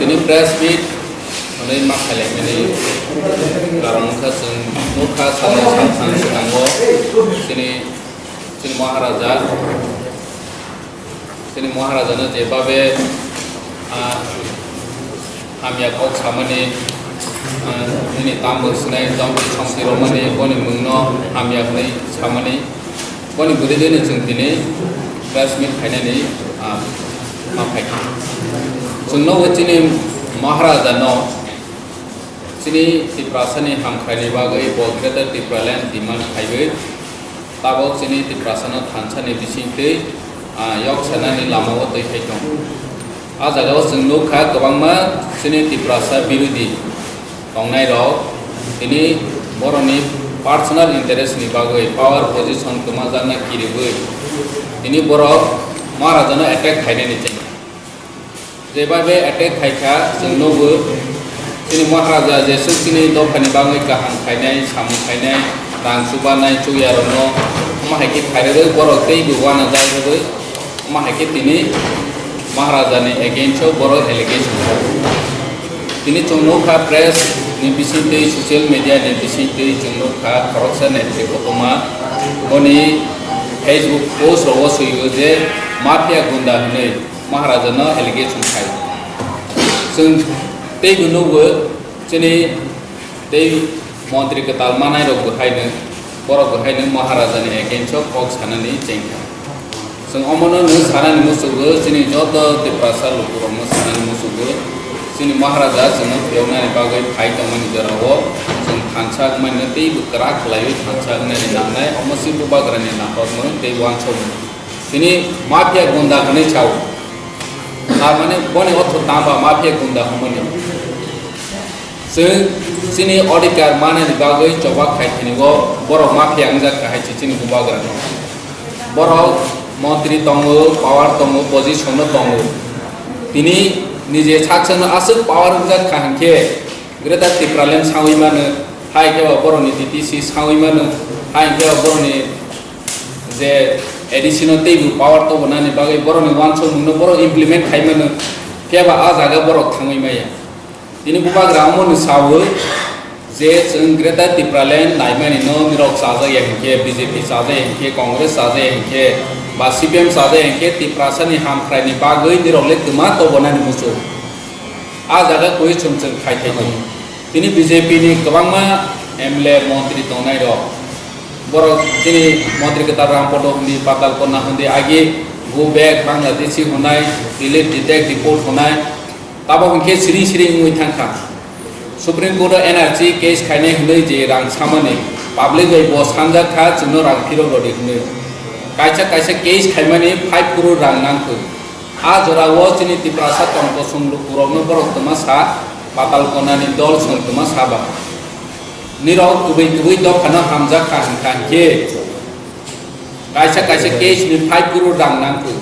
ini press meet ini makalai ini karang kasih muka sana sana sedanggo sini Maharaja na jebabe hamya kok samani ini tambah senai tambah sampai romani koni mengno hamya kini samani koni bude dene cengtini press meet kayaknya ni makai sunno wajini Maharaja no sini tiprasani ham kayaknya bagai bolgada tipralan diman kayaknya tabok sini tiprasana thansani bisingte yok sana ni lama wo tei khaitong a jaga o jeng nukha kwbangma sini tiprasa birodi tongnai rok ini boroni personal interest ni bagoi power position kumajana kiribui ini borok Maharaja no attack khaine ni chai jebabe attack khaika jeng nobo sini Maharaja jesu sini dokani bagoi kahang khainai samu khainai rang subanai chuyarono mahakit khaire borok tei buwana jaibe mahakit ini Maharaja ni against borok allegation ini chungnoka press ni bisinte social media ni bisinte chungnoka corruption network kotoma oni Facebook post ro suyo je mafia gunda ne Maharaja no allegation khai sung tei gunogo chini tei mantri ketal manai ro haine borok haine Maharaja ni against kok sanani chengka sung omono nu sanani musugo chini joto tiprasa lupuro mu sanani musugo sini Maharaja sung pheona ni bagai phai tongmani jarawo sung thansa mane tei bukra khlai thansa ne namnai omosi bubagrani napotmo tei wanchom sini mafia gunda khane chau tar mane bone otho tamba mafia gunda homoni sini auditor mane ni bagai chobak khai thini go borok mafia angjak khai chini bubagrani borok মন্ত্রী তঙ্গ পাওয়ার তঙ্গ position তঙ্গ তিনি নিজে ছাকছেন আসুক পাওয়ার উজাত খাহানকে greater ত্রিপ্রালেন সাউইমানো high কেবা বরনি TTC সাউইমানো high কেবা বরনি যে additional তেইবু পাওয়ার তো বনানি বাগৈ বরনি ওয়ানসো মুনো বড় ইমপ্লিমেন্ট খাইমানো কেবা আ জায়গা বড় থাঙইমায়া তিনি বুবাগ্রা আমনো সাউ जे जों ग्रेटार टिप्रालेन नायमानि नो मिरक साजा यांके बीजेपी साजा यांके कांग्रेस साजा यांके बा सीपीएम साजा यांके टिप्रासानि हामख्रायनि बागै निरकले तमा तो बनानि मुसु आ जागा कोइ चमचम खायथायनि तिनि बीजेपी नि गोबांमा एमएलए मन्त्री तंनाय र बर तिनि मन्त्री केतार रामपद हुndi पाताल कोना हुndi आगे गो बैक बांग्लादेशी हुनाय डिलीट डिटेक्ट रिपोर्ट हुनाय ताबो हंके सिरि सिरि मुइ थांखा Supreme Court NRC case खाने हुने जे रंग सामने public गई बॉस खांजा था चुनो रंग फिरो रोडी हुने काइचा case खाइमाने 5 crore रंग नांगो आ जरा वो चिनी तिप्रासा तंको सुंगलु पुरोनो बरक तमा सा पाताल कोनानि दल सं तमा साबा निराव कुबै द खाना हामजा खान के काइचा case नि 5 crore रंग नांगो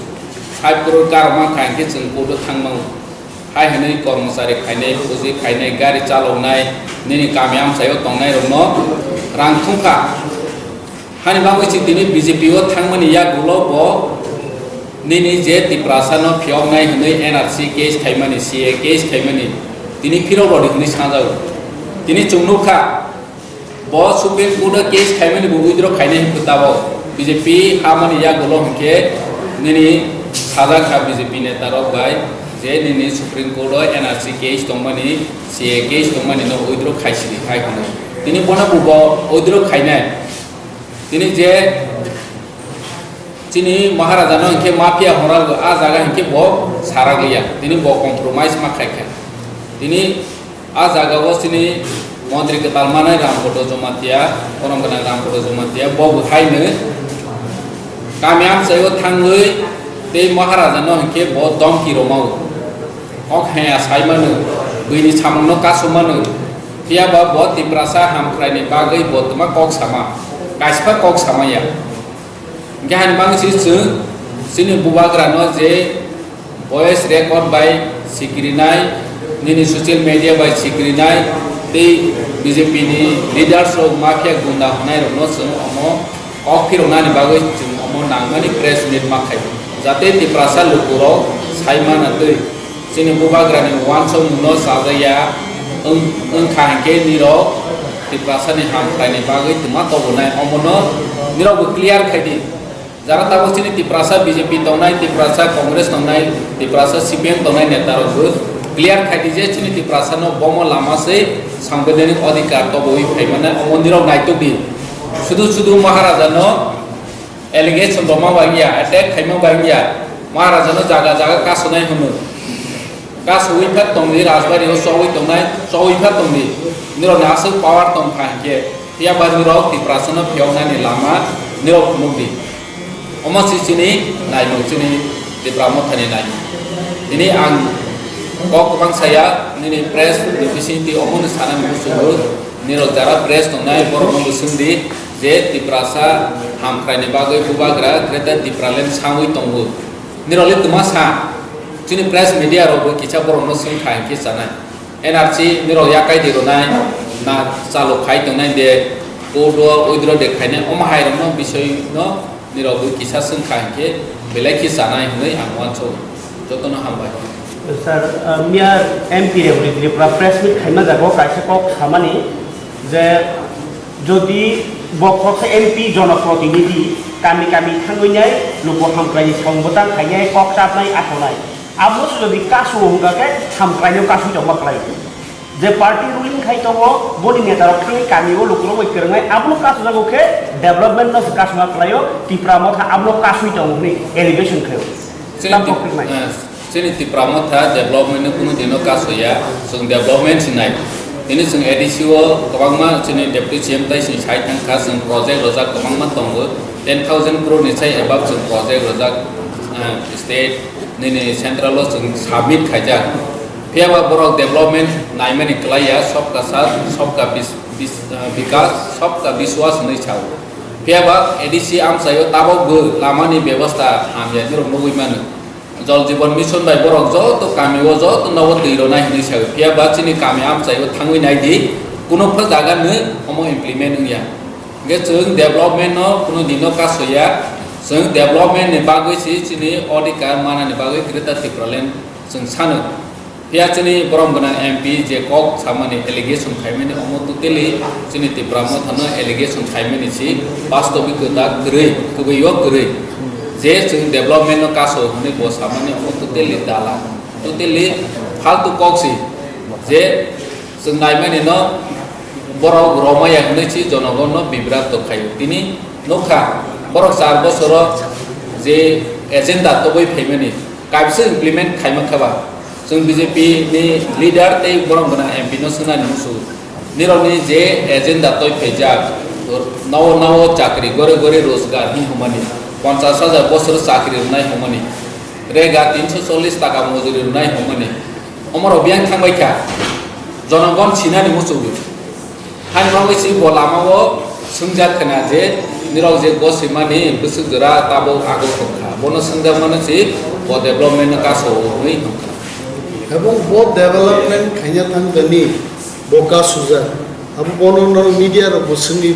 5 crore कारमा खान के जों कोदो थांमाव hai hanai कर्मचारी खाइनाय फुजि खाइनाय गारि चालौनाय निनि कामयाम सायाव तंनाय रनो रां थुंखा हानि बांगै दिनै बीजेपी ओ थांमोनि या गुलो बो निनि जे तिप्रासानो फियमनाय हनै एनआरसी केस खाइमानि सीए केस खाइमानि दिनै फिरो बडि हनै साजाव दिनै चुंनुखा बो सुप्रीम कोर्ट केस खाइमानि बो उइद्र खाइनाय फुताबो बीजेपी हामानि या गुलो हके निनि साजा खा बीजेपी नेता रक बाय जे निनि सुप्रीम कोर्ट एनआरसी केस तंमानि सीए केस तंमानि नो उइद्र खाइसिनि खाइखनो दिनै बना बुबो उइद्र खाइनाय दिनै जे चिनि महाराजा नो के माफिया हराल आ जागा हके बो सारा गैया दिनै बो कम्प्रोमाइज मा खाइखा दिनै आ जागा बो चिनि मन्त्री के तालमानाय रामपद जमातिया परमगना रामपद जमातिया बो हाइनो कामयाम सायो थाङै ते महाराजा नो हके बो दमकि रोमाव अखया साइमानो बैनि सामनो कासुमानो थियाबा बो तिप्रासा हामख्रायनि बागै बतमा कक सामा काइसफा कक सामाया गाहान बांसि सिनि बुबाग्रानो जे वॉइस रेकर्ड बाय सिक्रिनाय निनि सोशल मीडिया बाय सिक्रिनाय ते बीजेपी नि लीडर्स ऑफ माफिया गुंडा हनाय रनो जों अमो अफिरनानि बागै जों अमो नांमानि प्रेस मीट माखाय जाते तिप्रासा लुकुरो साइमाना दै sini bubagrani wanso muno sabaya engkangke niro di prasani ham kaini bagai tomato bunai omono niro bu clear kaidi jara tahu sini di prasa BJP tonai di prasa Kongres tonai di prasa CPM tonai netaro bu clear kaidi je sini di prasa no bomo lama se संवैधानिक अधिकार तो वही है माने मंदिरों नाइटो भी सुदु महाराजा no allegation बमा बागिया attack खाइमा बागिया महाराजा no जागा का सुनाई होनो का सोई फत तंगी राजबारी हो सोई फत तंगी निरो नासु पावर तंग खाके या बाद निरो ति प्रासन फ्योना नि लामा निरो मुक्ति अमसि सिनि नाइ मुक्तिनि ति ब्राह्मणनि नाइ ini ang kok bang saya ini press divisi di omong sana musuh ini rocara press tunai borong musuh di je di prasa ham krai bagai bubagra kereta di pralen sangui tunggu ini rolit masa sini press media robo kita borong musuh kai kisana NRC ini ro yakai di ronai na salo kai tunai de kodo udro de kai ne omahai romo bisoi no ini robo kisah sung kai ke belai kisana ini angwan so jotono hambai Sir, Mia MP Republic press meet Khaimah যাব কাছে cock সামানি যে যদি বকছে MP জনপ্রতিনিধি কামি থাঙ্গইনাই লোক হামক্রাইনি সংবতান খাইনাই cock চাপনাই আখনাই আমো যদি কাসু হংগাকে হামক্রাইনো কাসু জমাকলাই যে পার্টি রুলিং খাইতব বডি নেতার খাই কামিও লোকলো বইকেরঙাই আমলো কাসু জাগোকে ডেভেলপমেন্ট ন কাসু মাকলাইও টিপ্রামথা আমলো কাসুই তংনি এলিভেশন খাইও sini ti pramotha development kuno dino kasoya sung development sinai ini sung edisio kabangma sini deputy CM tai sing sai tang ka sung project rojak kabangma tongo 10,000 crore ni sai above sung project rojak state ni central lo sung submit khaja phiaba borok development naimani klaya sabka sath sabka vikas sabka vishwas nei chau phiaba edisi am sayo tabo go lamani ব্যবস্থা amya jero noi manu जल जीवन mission bye बरक जो तो कामिओ जो तो नव दैरो नाय हिनि सायो फिया बाचिनि कामि आम चाइयो थांगै नाय दि कुनो फ जागा न अमो इमप्लिमेंट या गे जों डेवलपमेंट न कुनो दिनो कासया जों डेवलपमेंट नि बागै चिनि अधिकार मानानि बागै क्रेता तिप्रलेन जों सानो फिया चिनि बरम गना MP जे कक सामानि एलिगेशन खाइमेनि अमो टोटली चिनि तिप्रामो थानो एलिगेशन खाइमेनि सि वास्तविक दा गरै गबैयो गरै जे जों डेवलपमेंट कासो हने बस सामान्य टोटली दाला टोटली फालतू कक्सि जे जों नायमानि न बर रमाया हने छि जनगण बिब्रात दखायो तिनि नखा बर 4 बছर जे एजेंडा तो बै फैमानि काबसे इमप्लिमेंट खाइमा खाबा जों BJP नि लीडर तै बरम बना MP न सुनानि मुसु निरनि जे एजेंडा तो फैजा नव चाकरी गरे रोजगार नि हमनि 50,000 বছর চাকরি রুনাই হমনি রেগা 340 টাকা মজুরি রুনাই হমনি আমার অভিযান থাকবাইকা জনগণ সিনানি মুসুবি হানি মাবাইসি বলামাও সুংজা খনা যে নিরক যে গসিমানি বসুগরা তাবো আগো খা বন সুংজা মানসি ব ডেভেলপমেন্ট কাসো হই এবং ব ডেভেলপমেন্ট খাইয়া থাকগনি বকা সুজা আবু বনন মিডিয়ার বসুনি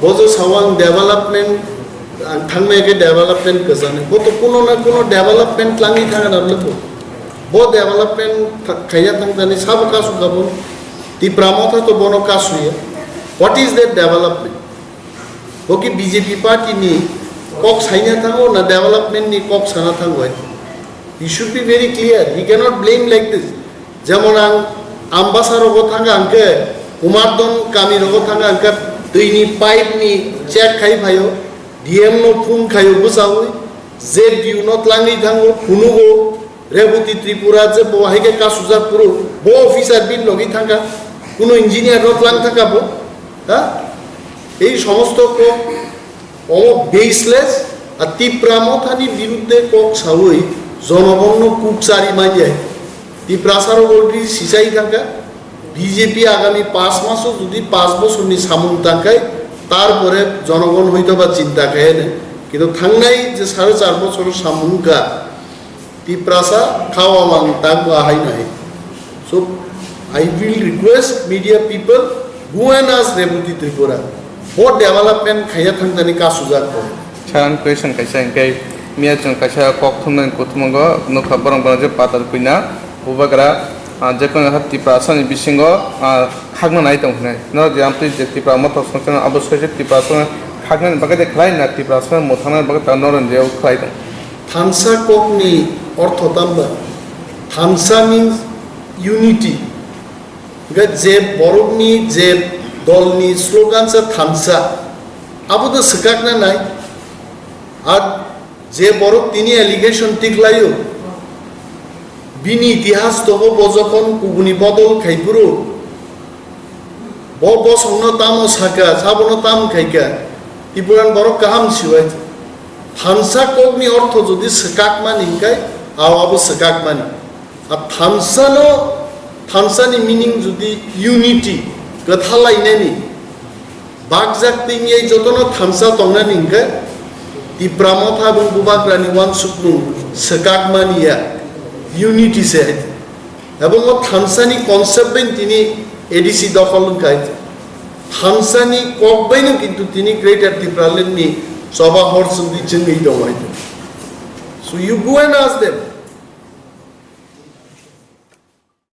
বজ সাওয়াং ডেভেলপমেন্ট थांनाय के डेवलपमेंट गजाने वो तो कोनो ना कोनो डेवलपमेंट लांगी थांगा ना लोगो वो डेवलपमेंट खाया थांगाने सब का सुगाबो ती प्रामोथा तो बोनो का सुये व्हाट इज दैट डेवलपमेंट वो कि BJP पार्टी नि कक साइना थांगो ना डेवलपमेंट नि कक साना थांगो he should be very clear he can not blame like this जेमन आं आम्बासार गो थांगा अंके कुमारदन कामी रगो थांगा अंके दैनि पाइप नि चेक खाइ भायो DM no phun khayo busawi ZDU no tlangi thango phunugo Rebati Tripura যে বহাইকে কাসুজার পুরো বো অফিসার বিন লগি থাকা কোনো ইঞ্জিনিয়ার রতলাং থাকাবো হ্যাঁ এই সমস্ত কক ও বেসলেস আর তীব্রামথানি বিরুদ্ধে কক সাউই জনগণ কুকচারি মাইয়ায় তীব্রাসার অলরেডি সিসাই থাকা বিজেপি আগামী 5 মাসও যদি 5 বছরনি সামুন থাকায় তারপরে জনগণ হইতো বা চিন্তা খায় না কিন্তু থাংনাই যে 4.5 বছর সামুনকা Tiprasa Kawawang Tagwa Hainai. So I will request media people go and ask Rebuti Tripura what development Kayatang Tanika Suzako. Chan question Kaishan Kai Miachon Kasha Koktum and Kutumago, no Kaparang Banaja Patal Pina, bubagra jekon hat tipra sani bisingo khagna nai tong nai no de ampli je tipra moto songchana abosoi je tipra song khagna bagade khlai na tipra song mothana bagade tanoron je khlai tong থানসা kokni অর্থ tamba থানসা means unity যে বরকনি যে দলনি slogan সে থানসা আবু তো সকাকনা নাই আর যে বরক তিনি allegation টিকলাইও বিনি ইতিহাস তব বজকন কুগুনি বদল খাইপুরু বসংন তামো সাকা সাবন তাম খাইকা তিপুরান বরক কাহাম সিওয়াই থানসা kokni অর্থ যদি সকাকমান ইনকাই আবু সকাকমান আর থানসানো থানসানি মিনিং যদি ইউনিটি গথালাইনানি বাগজাকতিং এই যতন থানসা তংনানি ইনকা তিপ্রামথা এবং বুবাগ্রানি ওয়ান সুকনু সকাকমানিয়া ইউনিটি সে এবং ও থানসানি কনসেপ্ট বেন তিনি এডিসি দখল কাই থানসানি ককবাইনো কিন্তু তিনি গ্রেটার ত্রিপুরালেননি সভা হরসুন্দি চিংই দমাইতো so you go and ask them